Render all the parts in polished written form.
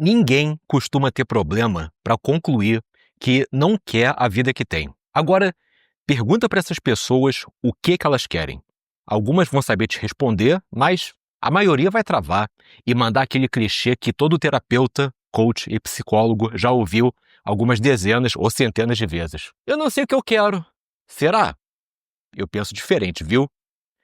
Ninguém costuma ter problema para concluir que não quer a vida que tem. Agora, pergunta para essas pessoas o que elas querem. Algumas vão saber te responder, mas a maioria vai travar e mandar aquele clichê que todo terapeuta, coach e psicólogo já ouviu algumas dezenas ou centenas de vezes. Eu não sei o que eu quero. Será? Eu penso diferente, viu?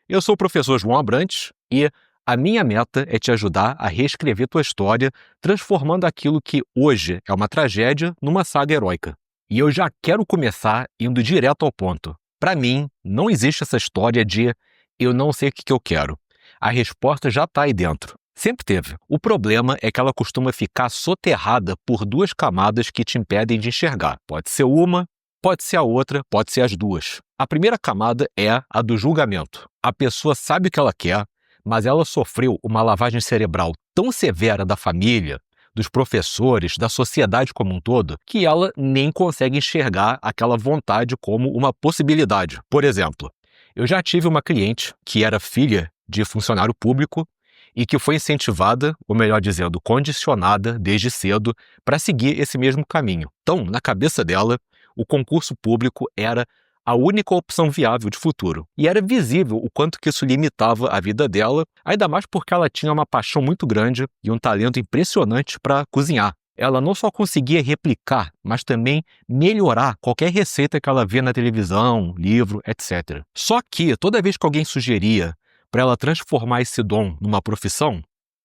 Eu sou o professor João Abrantes e a minha meta é te ajudar a reescrever tua história, transformando aquilo que hoje é uma tragédia numa saga heróica. E eu já quero começar indo direto ao ponto. Para mim, não existe essa história de eu não sei o que eu quero. A resposta já está aí dentro. Sempre teve. O problema é que ela costuma ficar soterrada por duas camadas que te impedem de enxergar. Pode ser uma, pode ser a outra, pode ser as duas. A primeira camada é a do julgamento. A pessoa sabe o que ela quer, mas ela sofreu uma lavagem cerebral tão severa da família, dos professores, da sociedade como um todo, que ela nem consegue enxergar aquela vontade como uma possibilidade. Por exemplo, eu já tive uma cliente que era filha de funcionário público e que foi incentivada, ou melhor dizendo, condicionada desde cedo para seguir esse mesmo caminho. Então, na cabeça dela, o concurso público era a única opção viável de futuro. E era visível o quanto que isso limitava a vida dela, ainda mais porque ela tinha uma paixão muito grande e um talento impressionante para cozinhar. Ela não só conseguia replicar, mas também melhorar qualquer receita que ela via na televisão, livro, etc. Só que toda vez que alguém sugeria para ela transformar esse dom numa profissão,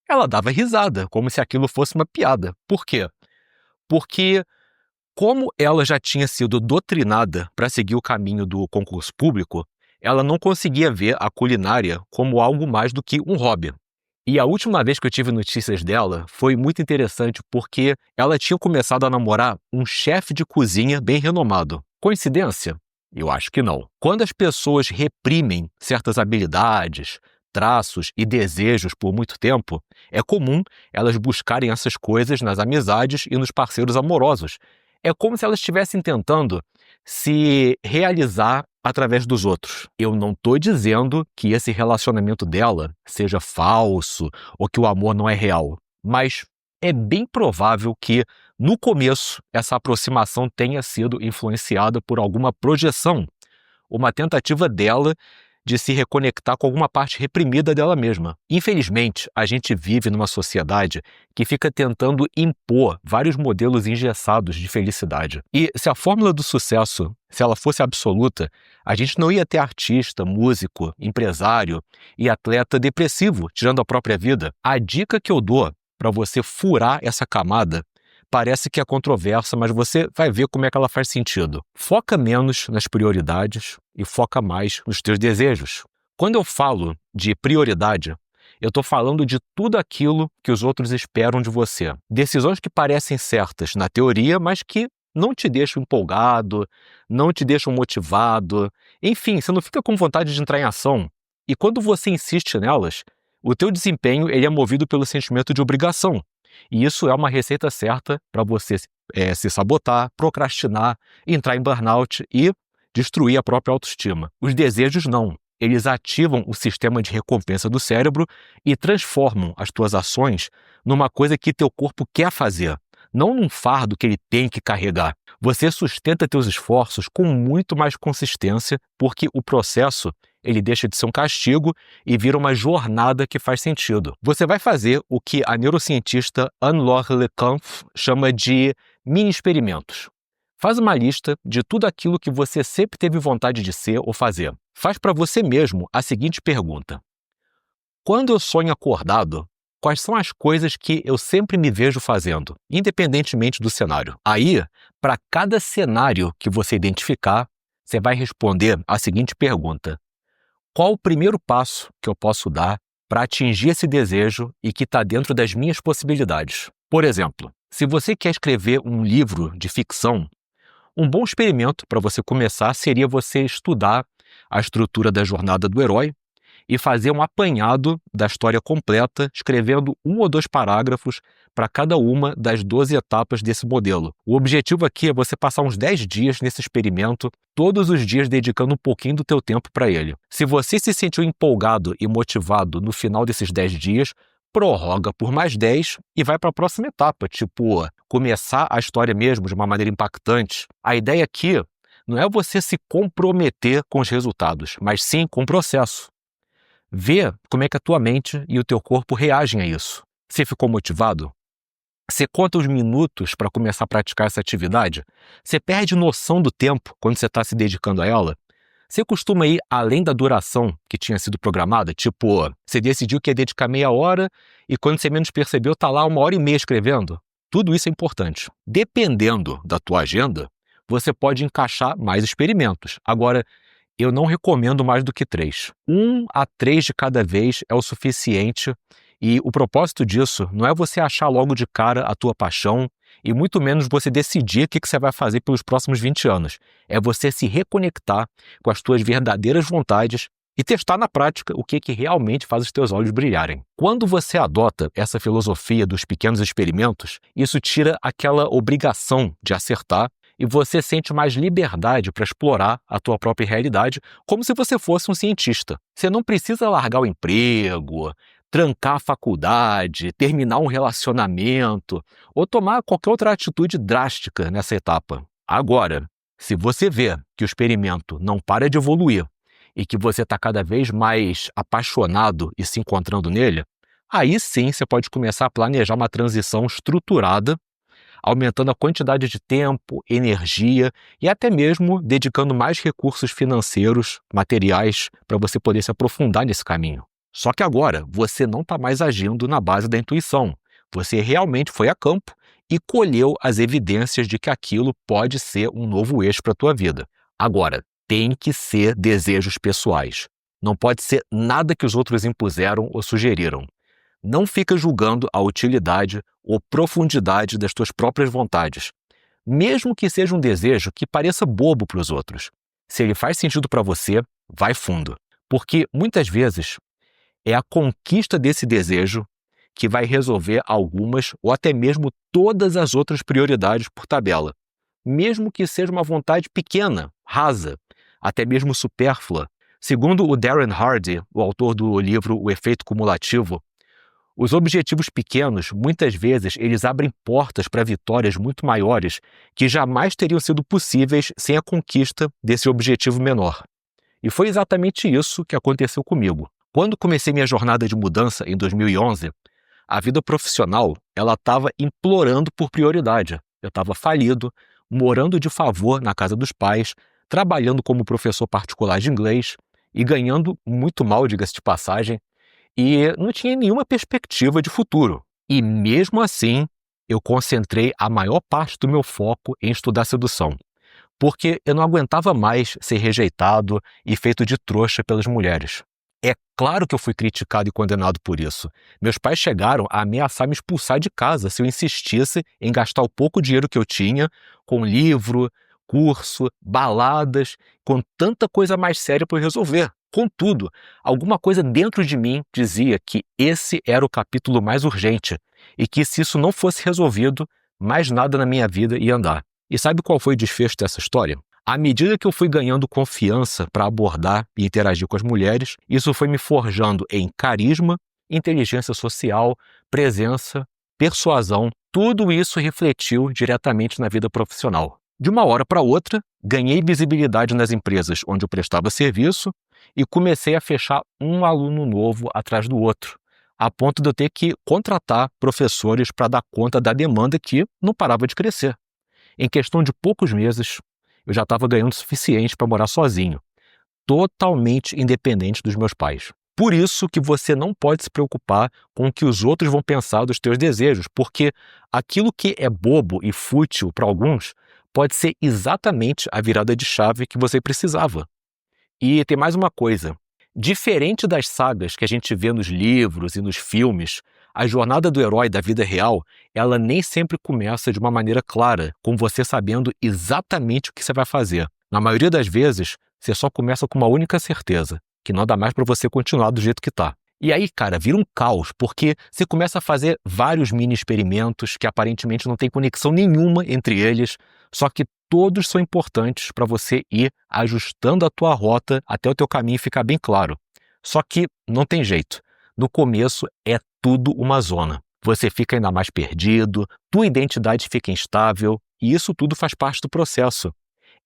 ela dava risada, como se aquilo fosse uma piada. Por quê? Porque como ela já tinha sido doutrinada para seguir o caminho do concurso público, ela não conseguia ver a culinária como algo mais do que um hobby. E a última vez que eu tive notícias dela foi muito interessante porque ela tinha começado a namorar um chefe de cozinha bem renomado. Coincidência? Eu acho que não. Quando as pessoas reprimem certas habilidades, traços e desejos por muito tempo, é comum elas buscarem essas coisas nas amizades e nos parceiros amorosos. É como se elas estivessem tentando se realizar através dos outros. Eu não estou dizendo que esse relacionamento dela seja falso ou que o amor não é real, mas é bem provável que, no começo, essa aproximação tenha sido influenciada por alguma projeção, uma tentativa dela de se reconectar com alguma parte reprimida dela mesma. Infelizmente, a gente vive numa sociedade que fica tentando impor vários modelos engessados de felicidade. E se a fórmula do sucesso, se ela fosse absoluta, a gente não ia ter artista, músico, empresário e atleta depressivo tirando a própria vida. A dica que eu dou para você furar essa camada parece que é controversa, mas você vai ver como é que ela faz sentido. Foca menos nas prioridades e foca mais nos teus desejos. Quando eu falo de prioridade, eu estou falando de tudo aquilo que os outros esperam de você. Decisões que parecem certas na teoria, mas que não te deixam empolgado, não te deixam motivado. Enfim, você não fica com vontade de entrar em ação. E quando você insiste nelas, o teu desempenho ele é movido pelo sentimento de obrigação. E isso é uma receita certa para você se sabotar, procrastinar, entrar em burnout e destruir a própria autoestima. Os desejos não. Eles ativam o sistema de recompensa do cérebro e transformam as tuas ações numa coisa que teu corpo quer fazer, não num fardo que ele tem que carregar. Você sustenta teus esforços com muito mais consistência porque o processo ele deixa de ser um castigo e vira uma jornada que faz sentido. Você vai fazer o que a neurocientista Anne-Laure Lecomte chama de mini-experimentos. Faz uma lista de tudo aquilo que você sempre teve vontade de ser ou fazer. Faz para você mesmo a seguinte pergunta: quando eu sonho acordado, quais são as coisas que eu sempre me vejo fazendo, independentemente do cenário? Aí, para cada cenário que você identificar, você vai responder a seguinte pergunta: qual o primeiro passo que eu posso dar para atingir esse desejo e que está dentro das minhas possibilidades? Por exemplo, se você quer escrever um livro de ficção, um bom experimento para você começar seria você estudar a estrutura da jornada do herói e fazer um apanhado da história completa, escrevendo 1 ou 2 parágrafos para cada uma das 12 etapas desse modelo. O objetivo aqui é você passar uns 10 dias nesse experimento, todos os dias dedicando um pouquinho do teu tempo para ele. Se você se sentiu empolgado e motivado no final desses 10 dias, prorroga por mais 10 e vai para a próxima etapa, tipo, começar a história mesmo de uma maneira impactante. A ideia aqui não é você se comprometer com os resultados, mas sim com o processo. Vê como é que a tua mente e o teu corpo reagem a isso. Você ficou motivado? Você conta os minutos para começar a praticar essa atividade? Você perde noção do tempo quando você está se dedicando a ela? Você costuma ir além da duração que tinha sido programada? Tipo, você decidiu que ia dedicar meia hora e quando você menos percebeu, tá lá 1h30 escrevendo? Tudo isso é importante. Dependendo da tua agenda, você pode encaixar mais experimentos. Agora, eu não recomendo mais do que 3. 1 a 3 de cada vez é o suficiente e o propósito disso não é você achar logo de cara a tua paixão e muito menos você decidir o que você vai fazer pelos próximos 20 anos. É você se reconectar com as tuas verdadeiras vontades e testar na prática o que realmente faz os teus olhos brilharem. Quando você adota essa filosofia dos pequenos experimentos, isso tira aquela obrigação de acertar e você sente mais liberdade para explorar a tua própria realidade, como se você fosse um cientista. Você não precisa largar o emprego, trancar a faculdade, terminar um relacionamento ou tomar qualquer outra atitude drástica nessa etapa. Agora, se você vê que o experimento não para de evoluir e que você está cada vez mais apaixonado e se encontrando nele, aí sim você pode começar a planejar uma transição estruturada, aumentando a quantidade de tempo, energia e até mesmo dedicando mais recursos financeiros, materiais, para você poder se aprofundar nesse caminho. Só que agora você não está mais agindo na base da intuição. Você realmente foi a campo e colheu as evidências de que aquilo pode ser um novo eixo para a tua vida. Agora, tem que ser desejos pessoais. Não pode ser nada que os outros impuseram ou sugeriram. Não fica julgando a utilidade ou profundidade das tuas próprias vontades, mesmo que seja um desejo que pareça bobo para os outros. Se ele faz sentido para você, vai fundo, porque muitas vezes é a conquista desse desejo que vai resolver algumas ou até mesmo todas as outras prioridades por tabela, mesmo que seja uma vontade pequena, rasa, até mesmo supérflua. Segundo o Darren Hardy, o autor do livro O Efeito Cumulativo, os objetivos pequenos, muitas vezes, eles abrem portas para vitórias muito maiores que jamais teriam sido possíveis sem a conquista desse objetivo menor. E foi exatamente isso que aconteceu comigo. Quando comecei minha jornada de mudança em 2011, a vida profissional ela estava implorando por prioridade. Eu estava falido, morando de favor na casa dos pais, trabalhando como professor particular de inglês e ganhando muito mal, diga-se de passagem, e não tinha nenhuma perspectiva de futuro. E mesmo assim, eu concentrei a maior parte do meu foco em estudar sedução, porque eu não aguentava mais ser rejeitado e feito de trouxa pelas mulheres. É claro que eu fui criticado e condenado por isso. Meus pais chegaram a ameaçar me expulsar de casa se eu insistisse em gastar o pouco dinheiro que eu tinha com livro, curso, baladas, com tanta coisa mais séria para eu resolver. Contudo, alguma coisa dentro de mim dizia que esse era o capítulo mais urgente e que se isso não fosse resolvido, mais nada na minha vida ia andar. E sabe qual foi o desfecho dessa história? À medida que eu fui ganhando confiança para abordar e interagir com as mulheres, isso foi me forjando em carisma, inteligência social, presença, persuasão. Tudo isso refletiu diretamente na vida profissional. De uma hora para outra, ganhei visibilidade nas empresas onde eu prestava serviço e comecei a fechar um aluno novo atrás do outro, a ponto de eu ter que contratar professores para dar conta da demanda que não parava de crescer. Em questão de poucos meses, eu já estava ganhando o suficiente para morar sozinho, totalmente independente dos meus pais. Por isso que você não pode se preocupar com o que os outros vão pensar dos teus desejos, porque aquilo que é bobo e fútil para alguns pode ser exatamente a virada de chave que você precisava. E tem mais uma coisa. Diferente das sagas que a gente vê nos livros e nos filmes, a jornada do herói da vida real, ela nem sempre começa de uma maneira clara, com você sabendo exatamente o que você vai fazer. Na maioria das vezes, você só começa com uma única certeza, que não dá mais para você continuar do jeito que está. E aí, cara, vira um caos, porque você começa a fazer vários mini experimentos que aparentemente não tem conexão nenhuma entre eles, só que todos são importantes para você ir ajustando a tua rota até o teu caminho ficar bem claro. Só que não tem jeito. No começo é tudo uma zona. Você fica ainda mais perdido, tua identidade fica instável, e isso tudo faz parte do processo.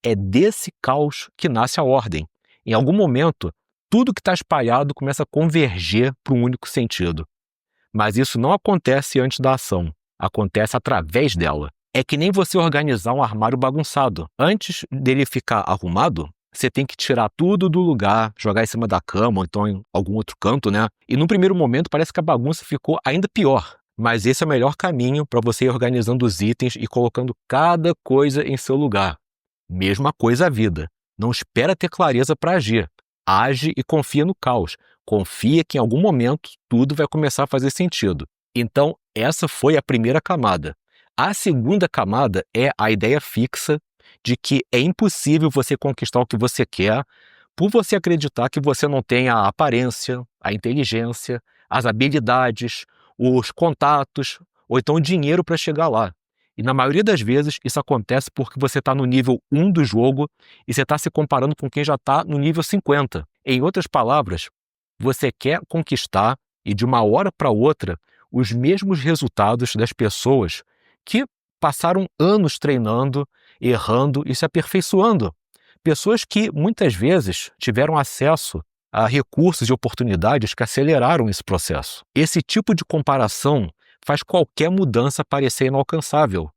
É desse caos que nasce a ordem. Em algum momento, tudo que está espalhado começa a converger para um único sentido. Mas isso não acontece antes da ação, acontece através dela. É que nem você organizar um armário bagunçado. Antes dele ficar arrumado, você tem que tirar tudo do lugar, jogar em cima da cama ou então em algum outro canto, né? E no primeiro momento parece que a bagunça ficou ainda pior. Mas esse é o melhor caminho para você ir organizando os itens e colocando cada coisa em seu lugar. Mesma coisa a vida. Não espera ter clareza para agir. Age e confia no caos. Confia que em algum momento tudo vai começar a fazer sentido. Então, essa foi a primeira camada. A segunda camada é a ideia fixa de que é impossível você conquistar o que você quer por você acreditar que você não tem a aparência, a inteligência, as habilidades, os contatos ou então o dinheiro para chegar lá. E na maioria das vezes isso acontece porque você está no nível 1 do jogo e você está se comparando com quem já está no nível 50. Em outras palavras, você quer conquistar e de uma hora para outra os mesmos resultados das pessoas que passaram anos treinando, errando e se aperfeiçoando. Pessoas que muitas vezes tiveram acesso a recursos e oportunidades que aceleraram esse processo. Esse tipo de comparação faz qualquer mudança parecer inalcançável.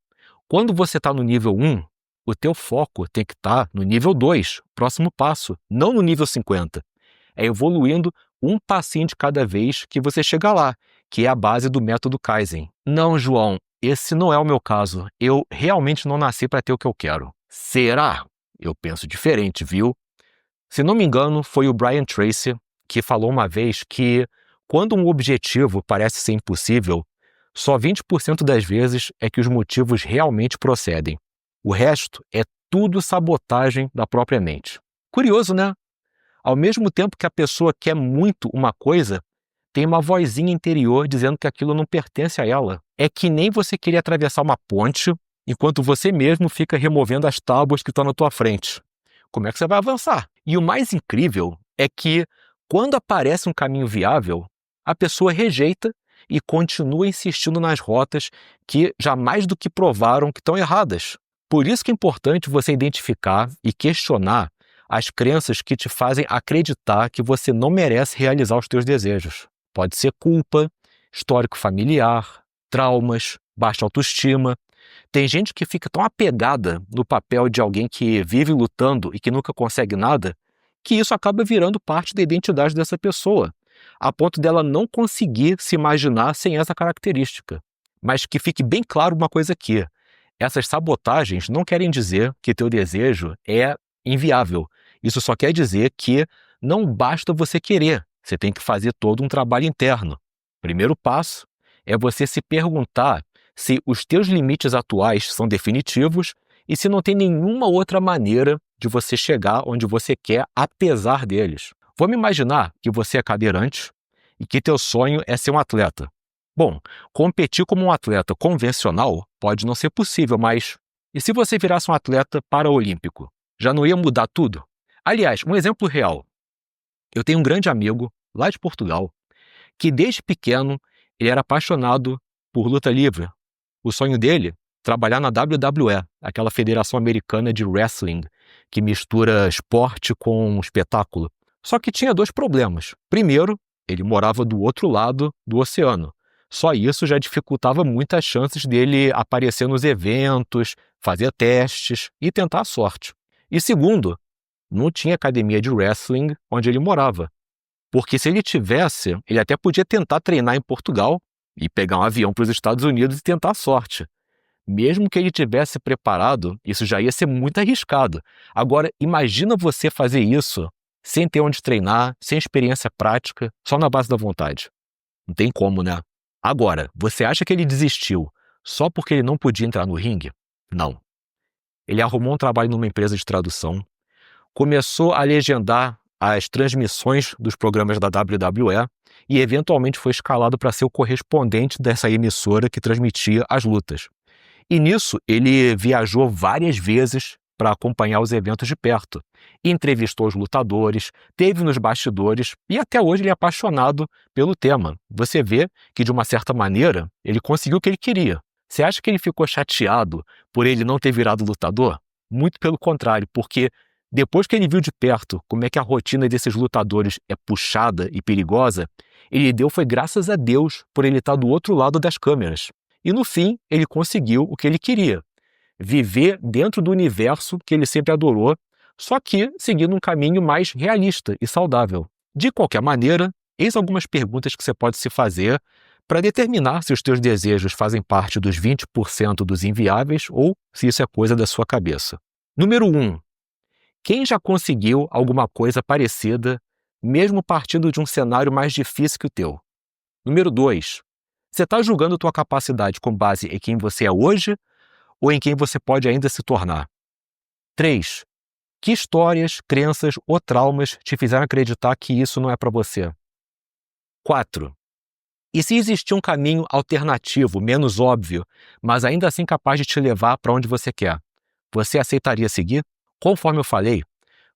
Quando você está no nível 1, o teu foco tem que estar no nível 2, próximo passo, não no nível 50. É evoluindo um passinho de cada vez que você chega lá, que é a base do método Kaizen. Não, João, esse não é o meu caso. Eu realmente não nasci para ter o que eu quero. Será? Eu penso diferente, viu? Se não me engano, foi o Brian Tracy que falou uma vez que quando um objetivo parece ser impossível, só 20% das vezes é que os motivos realmente procedem. O resto é tudo sabotagem da própria mente. Curioso, né? Ao mesmo tempo que a pessoa quer muito uma coisa, tem uma vozinha interior dizendo que aquilo não pertence a ela. É que nem você querer atravessar uma ponte enquanto você mesmo fica removendo as tábuas que estão na tua frente. Como é que você vai avançar? E o mais incrível é que, quando aparece um caminho viável, a pessoa rejeita e continua insistindo nas rotas que já mais do que provaram que estão erradas. Por isso que é importante você identificar e questionar as crenças que te fazem acreditar que você não merece realizar os teus desejos. Pode ser culpa, histórico familiar, traumas, baixa autoestima. Tem gente que fica tão apegada no papel de alguém que vive lutando e que nunca consegue nada, que isso acaba virando parte da identidade dessa pessoa, a ponto dela não conseguir se imaginar sem essa característica. Mas que fique bem claro uma coisa aqui: essas sabotagens não querem dizer que teu desejo é inviável. Isso só quer dizer que não basta você querer, você tem que fazer todo um trabalho interno. Primeiro passo é você se perguntar se os teus limites atuais são definitivos e se não tem nenhuma outra maneira de você chegar onde você quer apesar deles. Vamos imaginar que você é cadeirante e que teu sonho é ser um atleta. Bom, competir como um atleta convencional pode não ser possível, mas e se você virasse um atleta paraolímpico? Já não ia mudar tudo? Aliás, um exemplo real. Eu tenho um grande amigo lá de Portugal que desde pequeno ele era apaixonado por luta livre. O sonho dele, trabalhar na WWE, aquela federação americana de wrestling, que mistura esporte com espetáculo. Só que tinha dois problemas. Primeiro, ele morava do outro lado do oceano. Só isso já dificultava muito as chances dele aparecer nos eventos, fazer testes e tentar a sorte. E segundo, não tinha academia de wrestling onde ele morava. Porque se ele tivesse, ele até podia tentar treinar em Portugal e pegar um avião para os Estados Unidos e tentar a sorte. Mesmo que ele tivesse preparado, isso já ia ser muito arriscado. Agora, imagina você fazer isso sem ter onde treinar, sem experiência prática, só na base da vontade. Não tem como, né? Agora, você acha que ele desistiu só porque ele não podia entrar no ringue? Não. Ele arrumou um trabalho numa empresa de tradução, começou a legendar as transmissões dos programas da WWE e eventualmente foi escalado para ser o correspondente dessa emissora que transmitia as lutas. E nisso ele viajou várias vezes para acompanhar os eventos de perto. Entrevistou os lutadores, teve nos bastidores e até hoje ele é apaixonado pelo tema. Você vê que, de uma certa maneira, ele conseguiu o que ele queria. Você acha que ele ficou chateado por ele não ter virado lutador? Muito pelo contrário, porque depois que ele viu de perto como é que a rotina desses lutadores é puxada e perigosa, ele deu foi graças a Deus por ele estar do outro lado das câmeras. E no fim, ele conseguiu o que ele queria: viver dentro do universo que ele sempre adorou, só que seguindo um caminho mais realista e saudável. De qualquer maneira, eis algumas perguntas que você pode se fazer para determinar se os teus desejos fazem parte dos 20% dos inviáveis ou se isso é coisa da sua cabeça. Número 1. Quem já conseguiu alguma coisa parecida, mesmo partindo de um cenário mais difícil que o teu? Número 2. Você está julgando tua capacidade com base em quem você é hoje ou em quem você pode ainda se tornar? 3. Que histórias, crenças ou traumas te fizeram acreditar que isso não é para você? 4. E se existir um caminho alternativo, menos óbvio, mas ainda assim capaz de te levar para onde você quer, você aceitaria seguir? Conforme eu falei,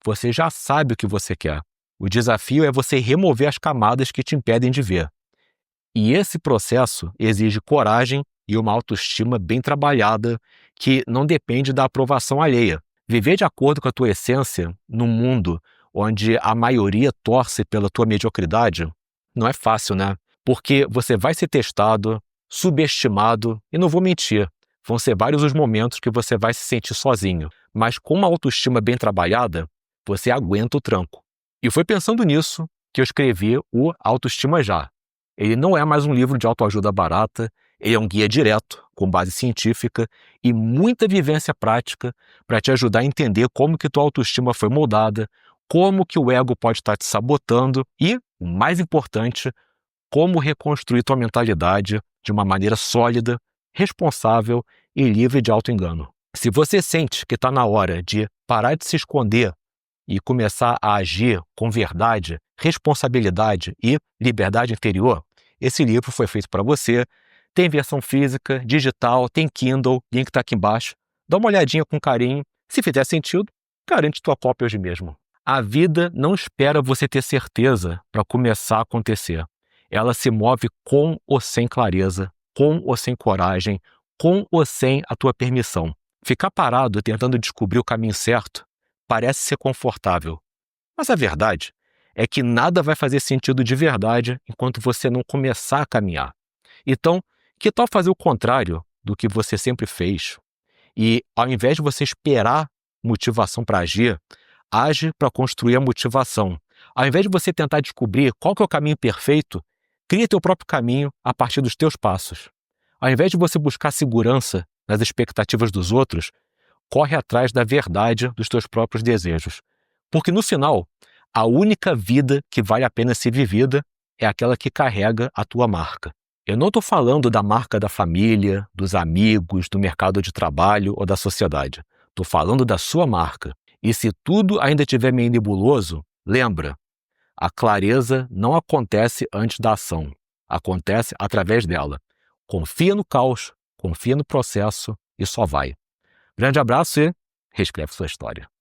você já sabe o que você quer. O desafio é você remover as camadas que te impedem de ver. E esse processo exige coragem e uma autoestima bem trabalhada que não depende da aprovação alheia. Viver de acordo com a tua essência num mundo onde a maioria torce pela tua mediocridade não é fácil, né? Porque você vai ser testado, subestimado e não vou mentir, vão ser vários os momentos que você vai se sentir sozinho. Mas com uma autoestima bem trabalhada, você aguenta o tranco. E foi pensando nisso que eu escrevi o Autoestima Já. Ele não é mais um livro de autoajuda barata, ele é um guia direto, com base científica e muita vivência prática para te ajudar a entender como que tua autoestima foi moldada, como que o ego pode estar te sabotando e, o mais importante, como reconstruir tua mentalidade de uma maneira sólida, responsável e livre de auto-engano. Se você sente que está na hora de parar de se esconder e começar a agir com verdade, responsabilidade e liberdade interior, esse livro foi feito para você. Tem versão física, digital, tem Kindle, link está aqui embaixo. Dá uma olhadinha com carinho. Se fizer sentido, garante tua cópia hoje mesmo. A vida não espera você ter certeza para começar a acontecer. Ela se move com ou sem clareza, com ou sem coragem, com ou sem a tua permissão. Ficar parado tentando descobrir o caminho certo parece ser confortável, mas a verdade é que nada vai fazer sentido de verdade enquanto você não começar a caminhar. Então, que tal fazer o contrário do que você sempre fez? E, ao invés de você esperar motivação para agir, age para construir a motivação. Ao invés de você tentar descobrir qual que é o caminho perfeito, cria teu próprio caminho a partir dos teus passos. Ao invés de você buscar segurança nas expectativas dos outros, corre atrás da verdade dos teus próprios desejos. Porque no final, a única vida que vale a pena ser vivida é aquela que carrega a tua marca. Eu não estou falando da marca da família, dos amigos, do mercado de trabalho ou da sociedade. Estou falando da sua marca. E se tudo ainda estiver meio nebuloso, lembra, a clareza não acontece antes da ação, acontece através dela. Confia no caos, confia no processo e só vai. Grande abraço e reescreve sua história.